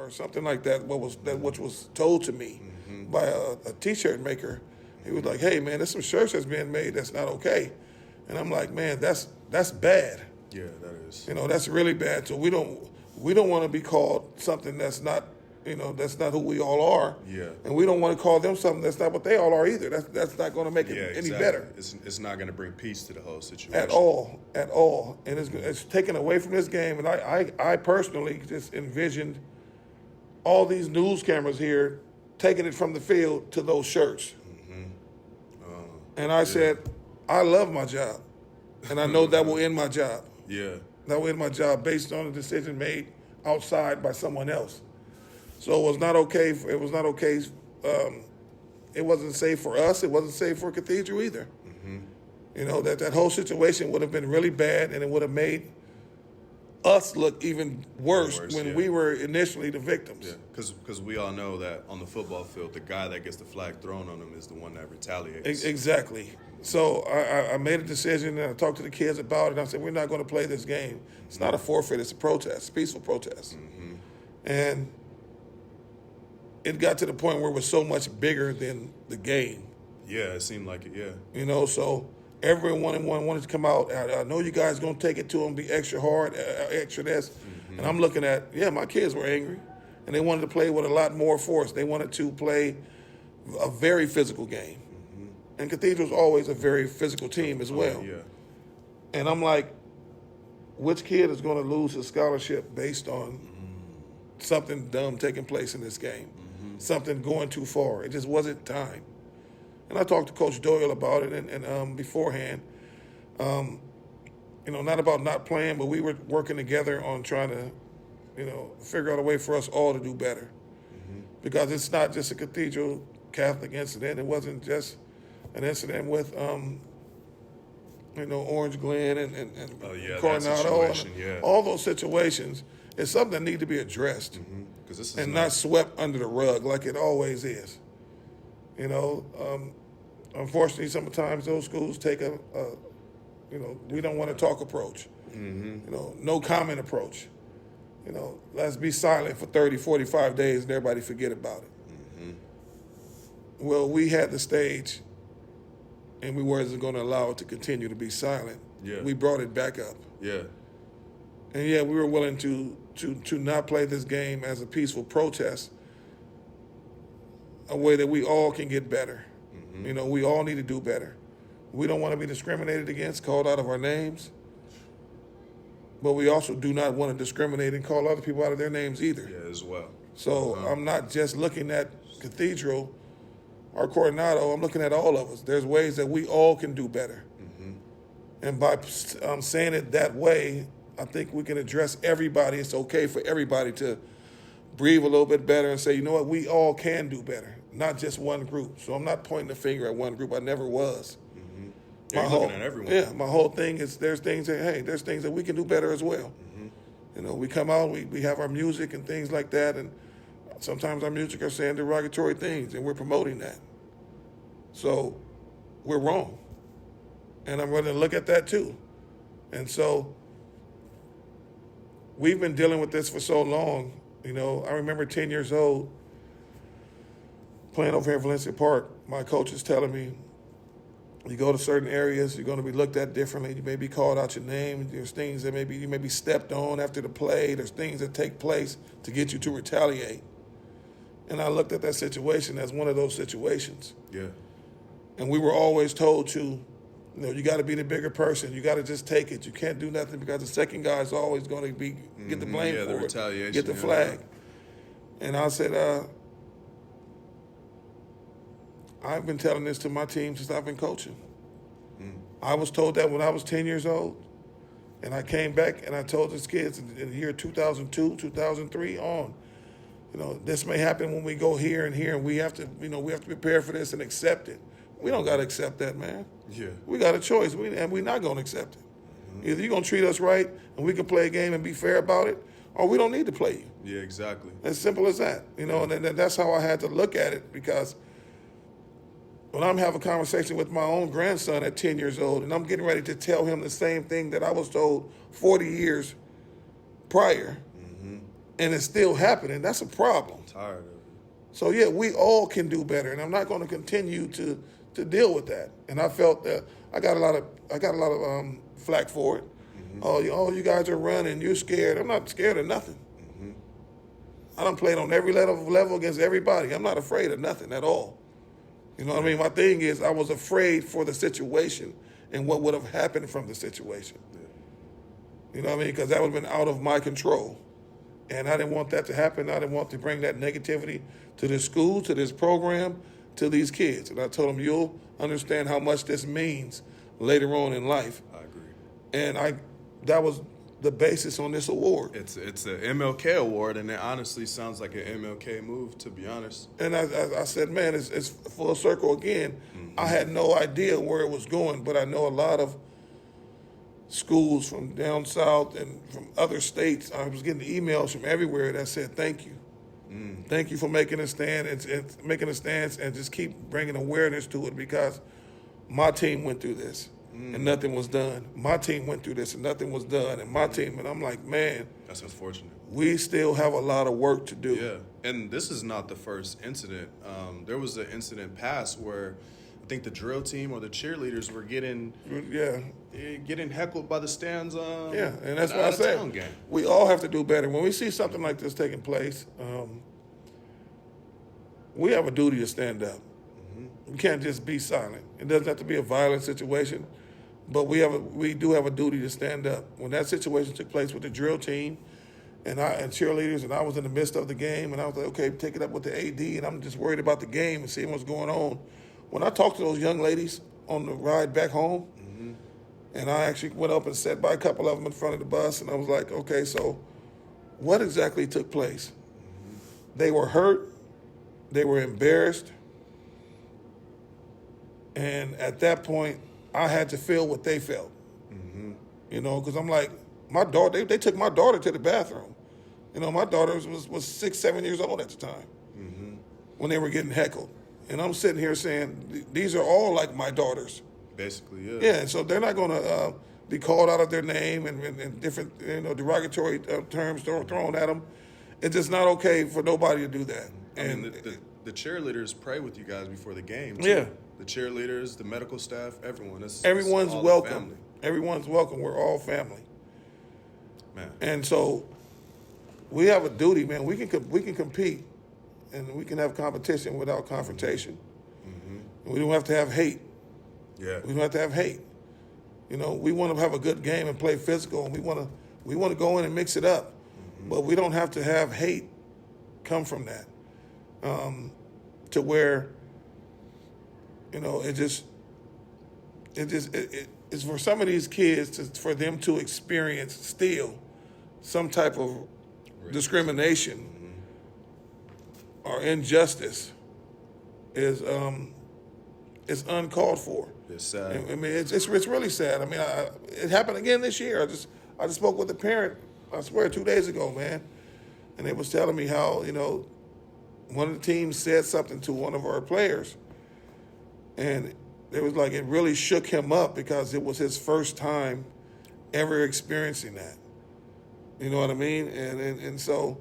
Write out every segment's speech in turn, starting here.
or something like that. Which was told to me by a T-shirt maker. He was like, "Hey, man, there's some shirts that's being made that's not okay," and I'm like, "Man, that's bad. Yeah, that is. That's really bad. So we don't want to be called something that's not." That's not who we all are. Yeah. And we don't want to call them something that's not what they all are either. That's not going to make it any better. It's not going to bring peace to the whole situation. At all. And it's taken away from this game. And I personally just envisioned all these news cameras here taking it from the field to those shirts. And I said, I love my job. And I know that will end my job. Yeah. That will end my job based on a decision made outside by someone else. So it was not okay. It was not okay. It wasn't safe for us. It wasn't safe for Cathedral either. That whole situation would have been really bad, and it would have made us look even worse when we were initially the victims. Yeah, because we all know that on the football field, the guy that gets the flag thrown on him is the one that retaliates. Exactly. So I made a decision, and I talked to the kids about it. And I said, we're not going to play this game. It's not a forfeit. It's a protest, a peaceful protest. And it got to the point where it was so much bigger than the game. Yeah, it seemed like it, yeah. So everyone wanted to come out. I know you guys going to take it to them, be extra hard, extra this. And I'm looking at, my kids were angry. And they wanted to play with a lot more force. They wanted to play a very physical game. And Cathedral's always a very physical team as well. Yeah. And I'm like, which kid is going to lose his scholarship based on something dumb taking place in this game? Something going too far. It just wasn't time. And I talked to Coach Doyle about it and beforehand. Not about not playing, but we were working together on trying to, figure out a way for us all to do better. Because it's not just a Cathedral Catholic incident. It wasn't just an incident with, Orange Glen and Coronado. All those situations. It's something that needs to be addressed and not swept under the rug like it always is. Unfortunately, sometimes those schools take we don't want to talk approach. No comment approach. Let's be silent for 30, 45 days and everybody forget about it. Well, we had the stage and we wasn't going to allow it to continue to be silent. Yeah. We brought it back up. Yeah. And we were willing to not play this game as a peaceful protest, a way that we all can get better. We all need to do better. We don't want to be discriminated against, called out of our names, but we also do not want to discriminate and call other people out of their names either. Yeah, as well. So I'm not just looking at Cathedral or Coronado, I'm looking at all of us. There's ways that we all can do better. And by saying it that way, I think we can address everybody. It's okay for everybody to breathe a little bit better and say, you know what, we all can do better, not just one group. So I'm not pointing the finger at one group. I never was. You're looking at everyone. Yeah, my whole thing is there's things that we can do better as well. We come out, we have our music and things like that, and sometimes our music are saying derogatory things, and we're promoting that. So we're wrong. And I'm going to look at that too. And so we've been dealing with this for so long. I remember 10 years old playing over here at Valencia Park. My coach is telling me, you go to certain areas, you're going to be looked at differently. You may be called out your name. There's things that you may be stepped on after the play. There's things that take place to get you to retaliate. And I looked at that situation as one of those situations. Yeah. And we were always told to, you got to be the bigger person. You got to just take it. You can't do nothing because the second guy is always going to get the blame for the it, retaliation, get the flag. And I said, I've been telling this to my team since I've been coaching. I was told that when I was 10 years old, and I came back and I told these kids in the year 2002, 2003 on, this may happen when we go here and here, and we have to prepare for this and accept it. We don't got to accept that, man. Yeah. We got a choice, and we're not going to accept it. Either you're going to treat us right and we can play a game and be fair about it, or we don't need to play you. Yeah, exactly. As simple as that. And that's how I had to look at it, because when I'm having a conversation with my own grandson at 10 years old and I'm getting ready to tell him the same thing that I was told 40 years prior, and it's still happening, that's a problem. I'm tired of it. So yeah, we all can do better, and I'm not going to continue to deal with that. And I felt that I got a lot of flack for it. Oh, you guys are running. You're scared. I'm not scared of nothing. I done played on every level against everybody. I'm not afraid of nothing at all. You know what I mean? My thing is, I was afraid for the situation and what would have happened from the situation. You know what I mean? Because that would have been out of my control. And I didn't want that to happen. I didn't want to bring that negativity to this school, to this program, to these kids. And I told them, you'll understand how much this means later on in life. I agree. And that was the basis on this award. It's an MLK award, and it honestly sounds like an MLK move, to be honest. And I said, man, it's full circle again. I had no idea where it was going, but I know a lot of schools from down south and from other states. I was getting emails from everywhere that said, thank you. Thank you for making a stand and making a stance and just keep bringing awareness to it, because my team went through this. And nothing was done. My team went through this and nothing was done. And my team, and I'm like, man, That's unfortunate. we still have a lot of work to do. Yeah, and this is not the first incident. There was an incident past where I think the drill team or the cheerleaders were getting heckled by the stands. Yeah, and that's what I out-of-town said. game. We all have to do better. When we see something like this taking place, we have a duty to stand up. We can't just be silent. It doesn't have to be a violent situation, but we do have a duty to stand up. When that situation took place with the drill team and cheerleaders, and I was in the midst of the game, and I was like, okay, take it up with the AD, and I'm just worried about the game and seeing what's going on. When I talked to those young ladies on the ride back home, and I actually went up and sat by a couple of them in front of the bus, and I was like, okay, so what exactly took place? They were hurt. They were embarrassed. And at that point, I had to feel what they felt, you know, because I'm like, my daughter, they took my daughter to the bathroom. You know, my daughter was 6, 7 years old at the time when they were getting heckled. And I'm sitting here saying, these are all like my daughters. Basically, yeah. Yeah, so they're not going to be called out of their name and different, derogatory terms thrown at them. It's just not okay for nobody to do that. And the cheerleaders pray with you guys before the game, too. Yeah. The cheerleaders, the medical staff, everyone. Everyone's all welcome. family. Everyone's welcome. We're all family. Man. And so we have a duty, man. We can compete, and we can have competition without confrontation. And we don't have to have hate. Yeah. We don't have to have hate. You know, we want to have a good game and play physical, and we want to go in and mix it up. But we don't have to have hate come from that. To where, it's for some of these kids for them to experience still some type of discrimination or injustice is uncalled for. It's sad. I mean, it's really sad. I mean, it happened again this year. I just spoke with a parent, I swear, 2 days ago, man, and they was telling me how, one of the teams said something to one of our players, and it was like it really shook him up because it was his first time ever experiencing that. You know what I mean? And so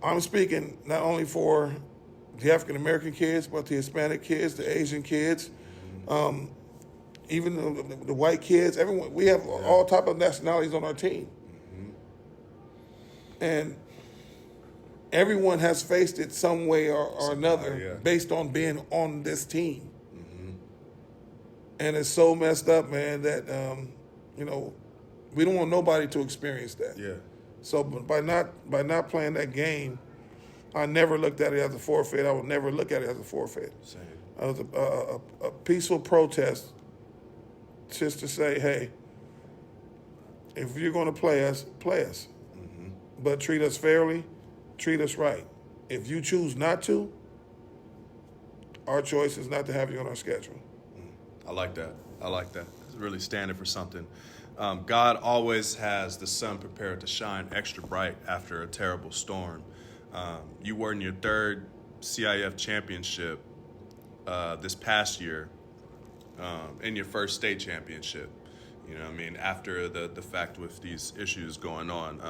I'm speaking not only for the African American kids, but the Hispanic kids, the Asian kids, even the white kids. Everyone, we have all type of nationalities on our team, and everyone has faced it some way or another based on being on this team. And it's so messed up, man, that we don't want nobody to experience that. Yeah. So by not playing that game, I never looked at it as a forfeit. I would never look at it as a forfeit. Same. It was a peaceful protest just to say, hey, if you're going to play us, play us. But treat us fairly, treat us right. If you choose not to, our choice is not to have you on our schedule. I like that. It's really standing for something. God always has the sun prepared to shine extra bright after a terrible storm. You were in your third CIF championship this past year, in your first state championship. You know what I mean? After the fact with these issues going on.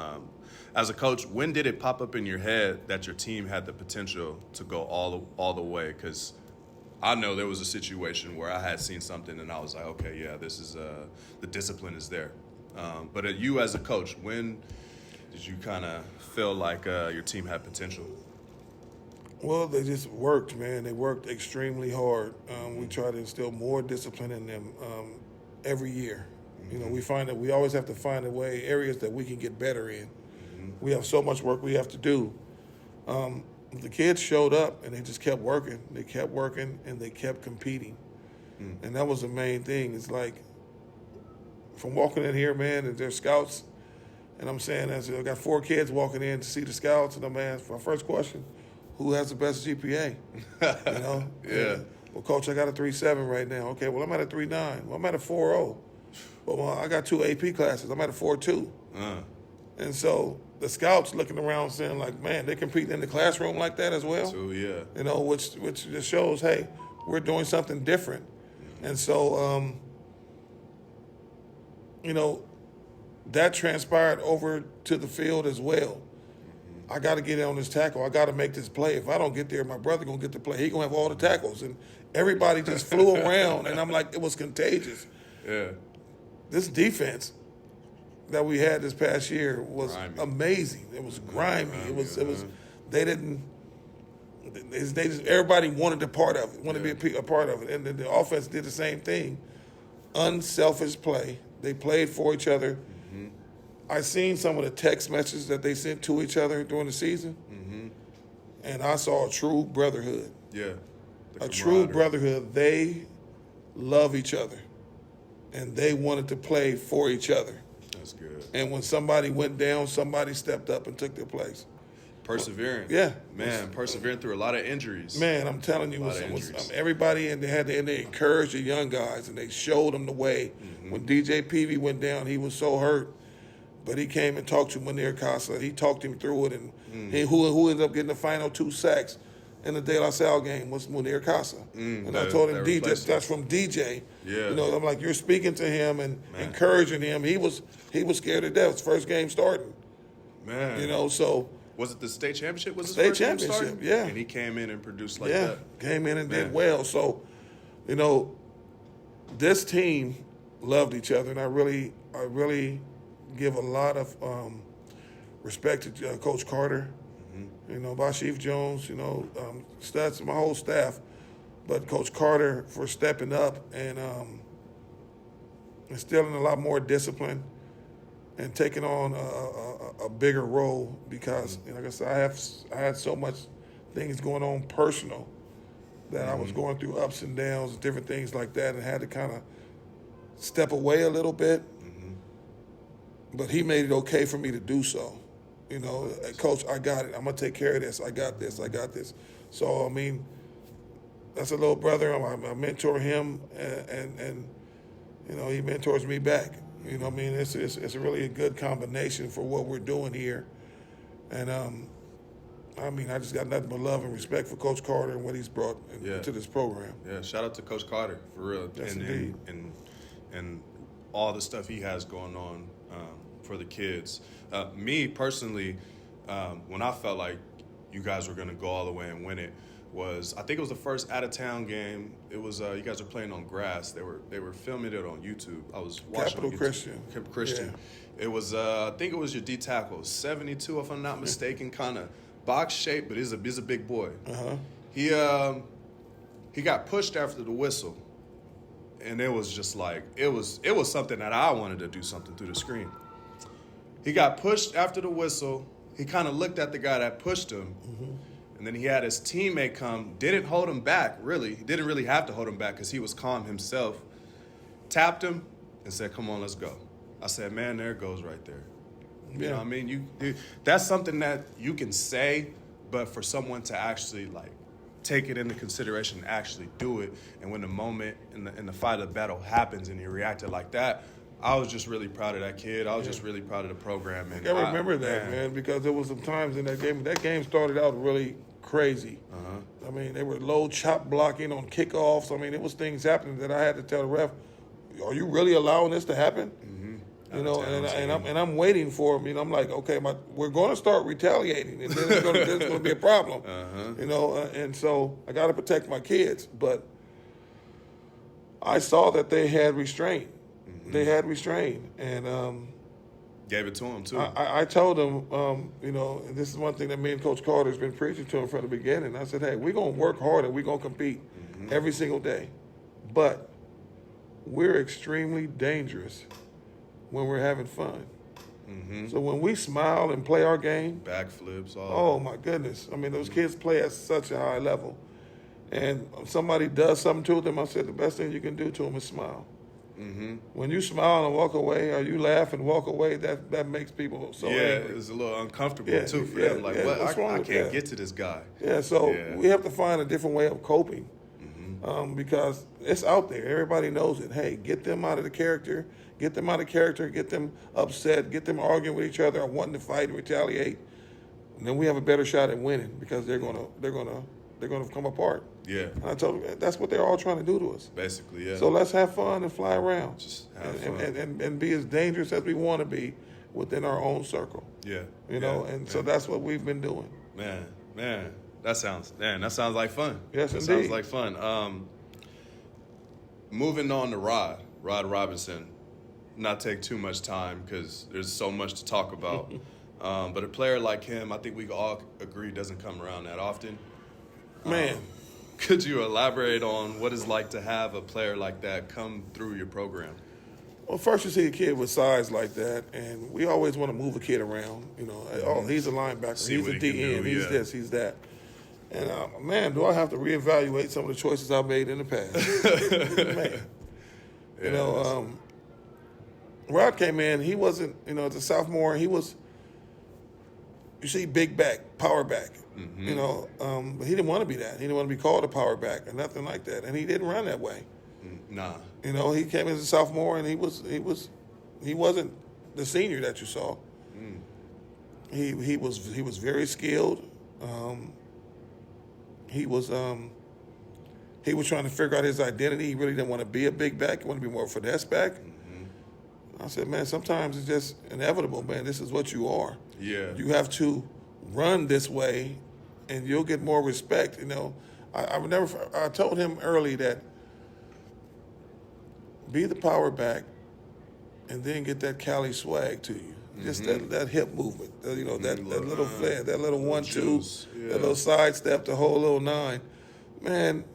As a coach, when did it pop up in your head that your team had the potential to go all the way? Because I know there was a situation where I had seen something and I was like, okay, yeah, this is the discipline is there. But you as a coach, when did you kind of feel like your team had potential? Well, they just worked, man. They worked extremely hard. We try to instill more discipline in them every year. You know, we find that we always have to find a way, areas that we can get better in. We have so much work we have to do. The kids showed up and they just kept working. They kept working and they kept competing. And that was the main thing. It's like, from walking in here, man, and there's scouts, and I'm saying, I got 4 kids walking in to see the scouts, and I'm asking, my first question, who has the best GPA? You know? Yeah. Well, Coach, I got a 3.7 right now. Okay, well, I'm at a 3.9. Well, I'm at a 4.0. Well, I got 2 AP classes. I'm at a 4.2. And so the scouts looking around saying, like, man, they're competing in the classroom like that as well. So, yeah. You know, which just shows, hey, we're doing something different. And so, you know, that transpired over to the field as well. I got to get in on this tackle. I got to make this play. If I don't get there, my brother going to get the play. He going to have all the tackles. And everybody just flew around, and I'm like, it was contagious. Yeah. This defense that we had this past year was grimy. Amazing. It was grimy. It was. They didn't. They just, everybody wanted a part of it. Wanted to be a part of it, and then the offense did the same thing. Unselfish play. They played for each other. I seen some of the text messages that they sent to each other during the season, and I saw a true brotherhood. Yeah. A true brotherhood. They love each other, and they wanted to play for each other. That's good. And when somebody went down, somebody stepped up and took their place. Persevering. Yeah. Man, persevering through a lot of injuries. Man, I'm telling you, everybody, and they encouraged the young guys, and they showed them the way. When DJ Peavy went down, he was so hurt, but he came and talked to Munir Casa. He talked him through it, and who ended up getting the final 2 sacks in the De La Salle game was Munir Casa. And I told him, DJ, that's from DJ. Yeah. You know, I'm like, you're speaking to him and encouraging him. He was scared to death. His first game starting. Man. You know, so. Was it the state championship? Was his State first game championship, starting? yeah. And he came in and produced like that. Came in and did well. So, you know, this team loved each other, and I really give a lot of respect to Coach Carter, you know, Bashif Jones, you know, Stutz, my whole staff, but Coach Carter for stepping up and instilling a lot more discipline and taking on a bigger role because, you know, like I said, I had so much things going on personal that I was going through ups and downs and different things like that, and had to kind of step away a little bit. But he made it okay for me to do so. You know, Coach, I got it. I'm gonna take care of this. I got this. So I mean, that's a little brother. I mentor him, and you know, he mentors me back. You know what I mean? It's a really a good combination for what we're doing here. And, I mean, I just got nothing but love and respect for Coach Carter and what he's brought to this program. Yeah, shout out to Coach Carter, for real. Yes, indeed. And all the stuff he has going on for the kids. Me, personally, when I felt like you guys were going to go all the way and win it, I think it was the first out-of-town game. It was you guys were playing on grass. They were filming it on YouTube. I was watching Capital Christian. Yeah. It was I think it was your D tackle, 72 if I'm not mistaken, kind of box shape, but he's a big boy. He got pushed after the whistle, and it was just like it was something that I wanted to do something through the screen. He got pushed after the whistle. He kind of looked at the guy that pushed him. And then he had his teammate come, didn't hold him back, really. He didn't really have to hold him back because he was calm himself. Tapped him and said, come on, let's go. I said, man, there it goes right there. You know what I mean? That's something that you can say, but for someone to actually, like, take it into consideration and actually do it, and when the moment in the fight of the battle happens and he reacted like that, I was just really proud of that kid. I was just really proud of the program. And I remember that, man, because there was some times in that game. That game started out really crazy. I mean, they were low chop blocking on kickoffs. I mean, it was things happening that I had to tell the ref, are you really allowing this to happen? Mm-hmm. You know, and I'm waiting for him. You know, I'm like, okay, we're going to start retaliating, and then it's going to be a problem. You know, and so I got to protect my kids. But I saw that they had restraint. They had restraint, and gave it to him too. I told them, you know, and this is one thing that me and Coach Carter's been preaching to him from the beginning. I said, hey, we're going to work hard and we're going to compete every single day. But we're extremely dangerous when we're having fun. So when we smile and play our game, backflips, oh my goodness. I mean, those kids play at such a high level. And if somebody does something to them, I said, the best thing you can do to them is smile. When you smile and walk away, or you laugh and walk away, that makes people so angry. It's a little uncomfortable too for them. Like, what? I can't get to this guy. So we have to find a different way of coping, because it's out there. Everybody knows it. Hey, get them out of the character. Get them out of character. Get them upset. Get them arguing with each other or wanting to fight and retaliate. And then we have a better shot at winning, because they're gonna come apart. Yeah. And I told them that's what they're all trying to do to us. Basically, yeah. So let's have fun and fly around. Just have fun. And be as dangerous as we want to be within our own circle. Yeah. You know, and so that's what we've been doing. Man, that sounds like fun. Yes, that indeed. Sounds like fun. Moving on to Rod Robinson. Not take too much time because there's so much to talk about. But a player like him, I think we all agree, doesn't come around that often. Man. Could you elaborate on what it's like to have a player like that come through your program? Well, first you see a kid with size like that, and we always want to move a kid around. You know, oh, he's a linebacker, See he's what a he can DN, do, he's this, he's that. And, man, do I have to reevaluate some of the choices I've made in the past. Man. You know, Rod came in, he wasn't, you know, as a sophomore, he was, you see, big back, power back. You know, but he didn't want to be that. He didn't want to be called a power back or nothing like that. And he didn't run that way. Nah. You know, he came as a sophomore, and he wasn't the senior that you saw. He was very skilled. He was trying to figure out his identity. He really didn't want to be a big back. He wanted to be more of a finesse back. I said, man, sometimes it's just inevitable, man. This is what you are. Yeah. You have to run this way, and you'll get more respect. You know, I told him early that be the power back, and then get that Cali swag to you. Just that hip movement, you know, that little flair, that little 1-2, that little sidestep, the whole little 9. Man,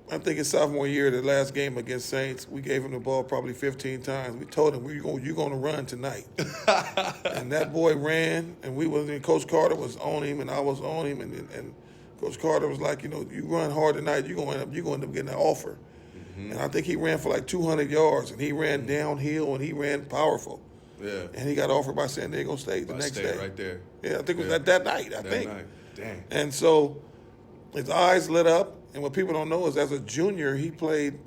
I think his sophomore year, the last game against Saints, we gave him the ball probably 15 times. We told him, you're going to run tonight. And that boy ran, and Coach Carter was on him, and I was on him, and Coach Carter was like, you know, you run hard tonight, you're going to end up getting an offer. And I think he ran for like 200 yards, and he ran downhill, and he ran powerful. Yeah. And he got offered by San Diego State the next day. right there. Yeah, I think it was that night, I think. Night. Dang. And so his eyes lit up, and what people don't know is as a junior, he played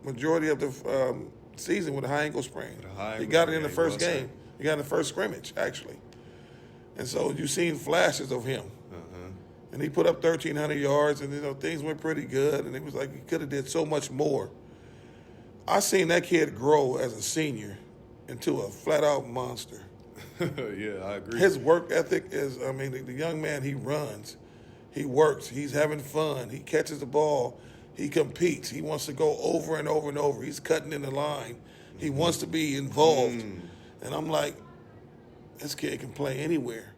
majority of the season with a high ankle sprain. He got it in the first game. He got it in the first scrimmage, actually. And so you've seen flashes of him. And he put up 1,300 yards, and, you know, things went pretty good, and it was like he could have did so much more. I seen that kid grow as a senior into a flat-out monster. Yeah, I agree. His work ethic is, I mean, the young man, he runs. He works. He's having fun. He catches the ball. He competes. He wants to go over and over and over. He's cutting in the line. He wants to be involved. And I'm like, this kid can play anywhere.